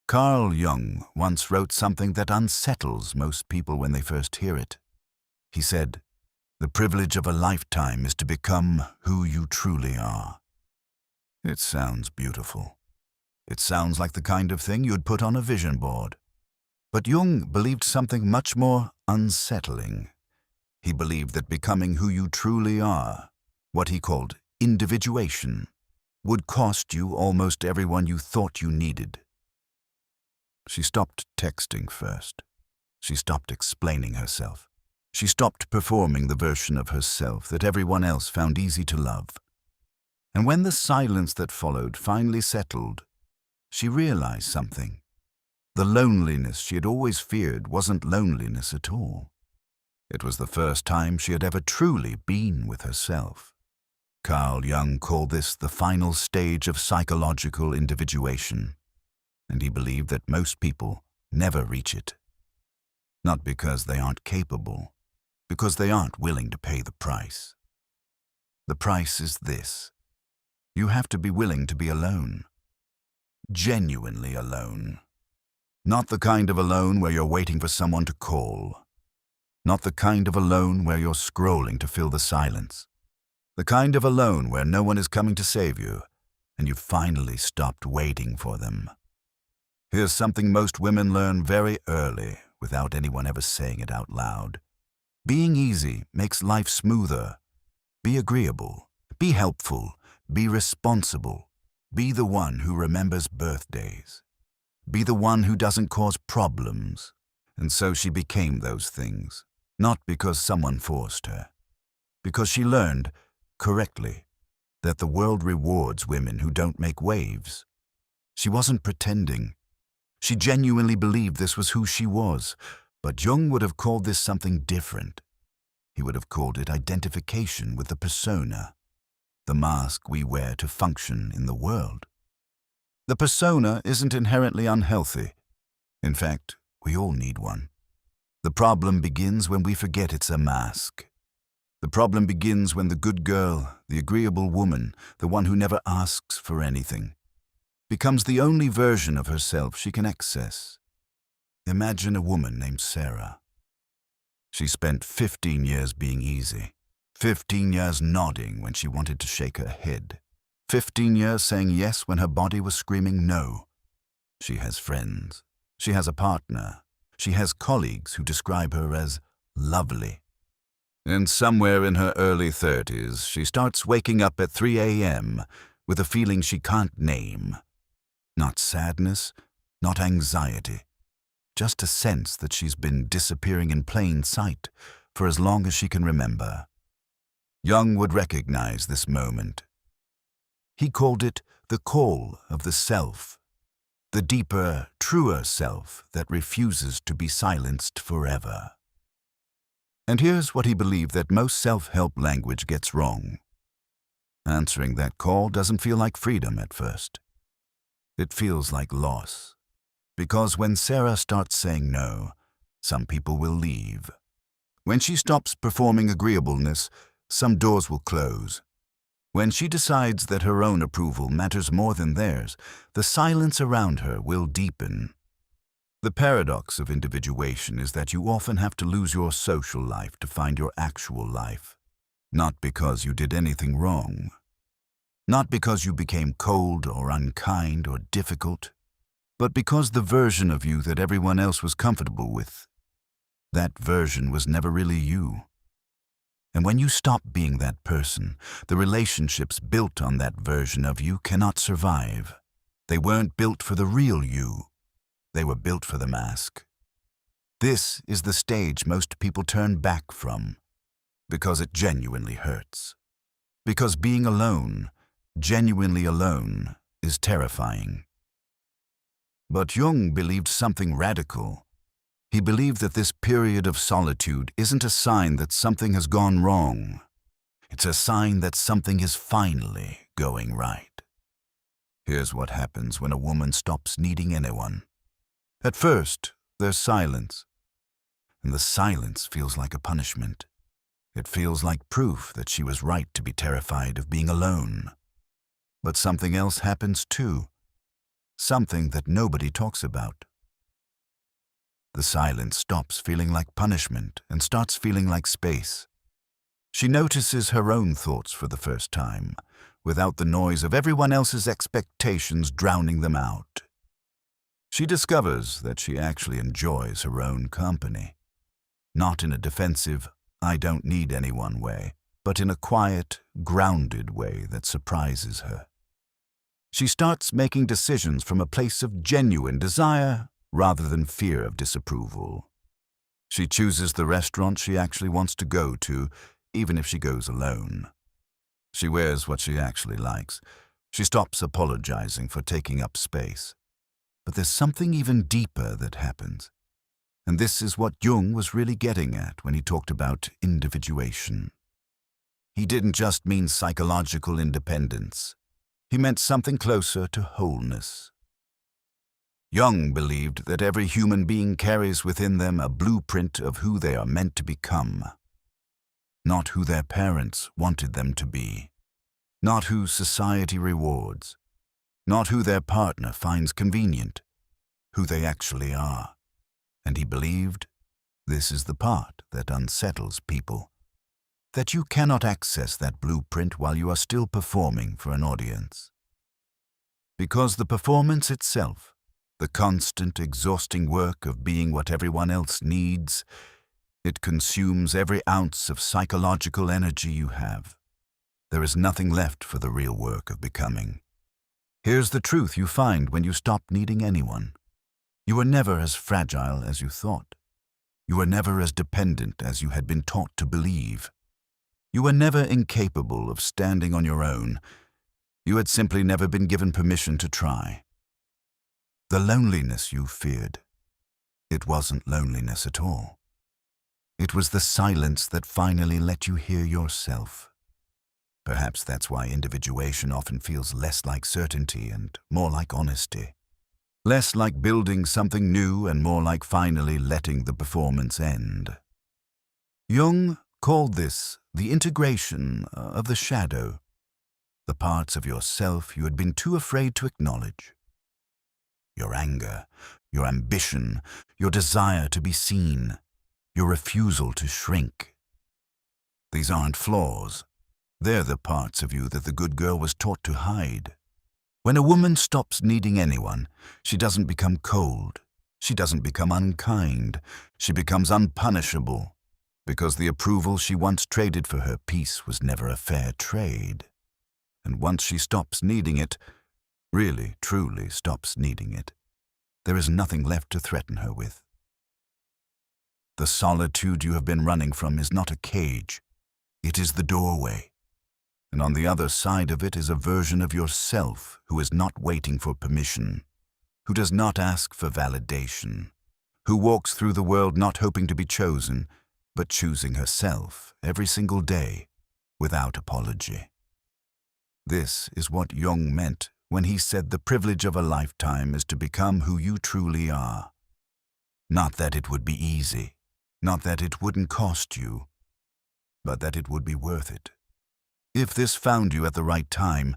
Carl Jung once wrote something that unsettles most people when they first hear it. He said, "The privilege of a lifetime is to become who you truly are." It sounds beautiful. It sounds like the kind of thing you'd put on a vision board. But Jung believed something much more unsettling. He believed that becoming who you truly are, what he called individuation, would cost you almost everyone you thought you needed. She stopped texting first. She stopped explaining herself. She stopped performing the version of herself that everyone else found easy to love. And when the silence that followed finally settled, she realized something. The loneliness she had always feared wasn't loneliness at all. It was the first time she had ever truly been with herself. Carl Jung called this the final stage of psychological individuation, and he believed that most people never reach it. Not because they aren't capable, because they aren't willing to pay the price. The price is this: you have to be willing to be alone. Genuinely alone. Not the kind of alone where you're waiting for someone to call. Not the kind of alone where you're scrolling to fill the silence. The kind of alone where no one is coming to save you, and you've finally stopped waiting for them. Here's something most women learn very early, without anyone ever saying it out loud. Being easy makes life smoother. Be agreeable. Be helpful. Be responsible. Be the one who remembers birthdays. Be the one who doesn't cause problems. And so she became those things, not because someone forced her. Because she learned, correctly, that the world rewards women who don't make waves. She wasn't pretending. She genuinely believed this was who she was, but Jung would have called this something different. He would have called it identification with the persona, the mask we wear to function in the world. The persona isn't inherently unhealthy. In fact, we all need one. The problem begins when we forget it's a mask. The problem begins when the good girl, the agreeable woman, the one who never asks for anything, becomes the only version of herself she can access. Imagine a woman named Sarah. She spent 15 years being easy, 15 years nodding when she wanted to shake her head, 15 years saying yes when her body was screaming no. She has friends. She has a partner. She has colleagues who describe her as lovely. And somewhere in her early 30s, she starts waking up at 3 a.m. with a feeling she can't name. Not sadness, not anxiety, just a sense that she's been disappearing in plain sight for as long as she can remember. Jung would recognize this moment. He called it the call of the self, the deeper, truer self that refuses to be silenced forever. And here's what he believed that most self-help language gets wrong. Answering that call doesn't feel like freedom at first. It feels like loss. Because when Sarah starts saying no, some people will leave. When she stops performing agreeableness, some doors will close. When she decides that her own approval matters more than theirs, the silence around her will deepen. The paradox of individuation is that you often have to lose your social life to find your actual life. Not because you did anything wrong. Not because you became cold or unkind or difficult, but because the version of you that everyone else was comfortable with, that version was never really you. And when you stop being that person, the relationships built on that version of you cannot survive. They weren't built for the real you. They were built for the mask. This is the stage most people turn back from, because it genuinely hurts. Because being alone, genuinely alone, is terrifying. But Jung believed something radical. He believed that this period of solitude isn't a sign that something has gone wrong. It's a sign that something is finally going right. Here's what happens when a woman stops needing anyone. At first, there's silence. And the silence feels like a punishment. It feels like proof that she was right to be terrified of being alone. But something else happens too. something that nobody talks about. The silence stops feeling like punishment and starts feeling like space. She notices her own thoughts for the first time, without the noise of everyone else's expectations drowning them out. She discovers that she actually enjoys her own company, not in a defensive, I don't need anyone way, but in a quiet, grounded way that surprises her. She starts making decisions from a place of genuine desire rather than fear of disapproval. She chooses the restaurant she actually wants to go to, even if she goes alone. She wears what she actually likes. She stops apologizing for taking up space. But there's something even deeper that happens. And this is what Jung was really getting at when he talked about individuation. He didn't just mean psychological independence. He meant something closer to wholeness. Jung believed that every human being carries within them a blueprint of who they are meant to become. Not who their parents wanted them to be. Not who society rewards. Not who their partner finds convenient. Who they actually are. And he believed, this is the part that unsettles people, that you cannot access that blueprint while you are still performing for an audience. Because the performance itself, the constant, exhausting work of being what everyone else needs, it consumes every ounce of psychological energy you have. There is nothing left for the real work of becoming. Here's the truth you find when you stop needing anyone. You are never as fragile as you thought. You are never as dependent as you had been taught to believe. You were never incapable of standing on your own. You had simply never been given permission to try. The loneliness you feared, it wasn't loneliness at all. It was the silence that finally let you hear yourself. Perhaps that's why individuation often feels less like certainty and more like honesty. Less like building something new and more like finally letting the performance end. Jung called this the integration of the shadow, the parts of yourself you had been too afraid to acknowledge. Your anger, your ambition, your desire to be seen, your refusal to shrink. These aren't flaws. They're the parts of you that the good girl was taught to hide. When a woman stops needing anyone, she doesn't become cold. She doesn't become unkind. She becomes unpunishable, because the approval she once traded for her peace was never a fair trade. And once she stops needing it, really, truly stops needing it, there is nothing left to threaten her with. The solitude you have been running from is not a cage. It is the doorway. And on the other side of it is a version of yourself who is not waiting for permission, who does not ask for validation, who walks through the world not hoping to be chosen, but choosing herself every single day without apology. This is what Jung meant when he said the privilege of a lifetime is to become who you truly are. Not that it would be easy, not that it wouldn't cost you, but that it would be worth it. If this found you at the right time,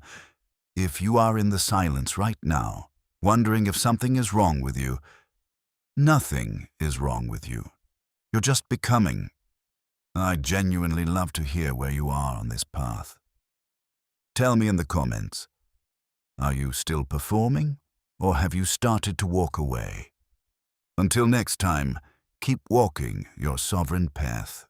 if you are in the silence right now, wondering if something is wrong with you, nothing is wrong with you. You're just becoming. I'd genuinely love to hear where you are on this path. Tell me in the comments, are you still performing, or have you started to walk away? Until next time, keep walking your sovereign path.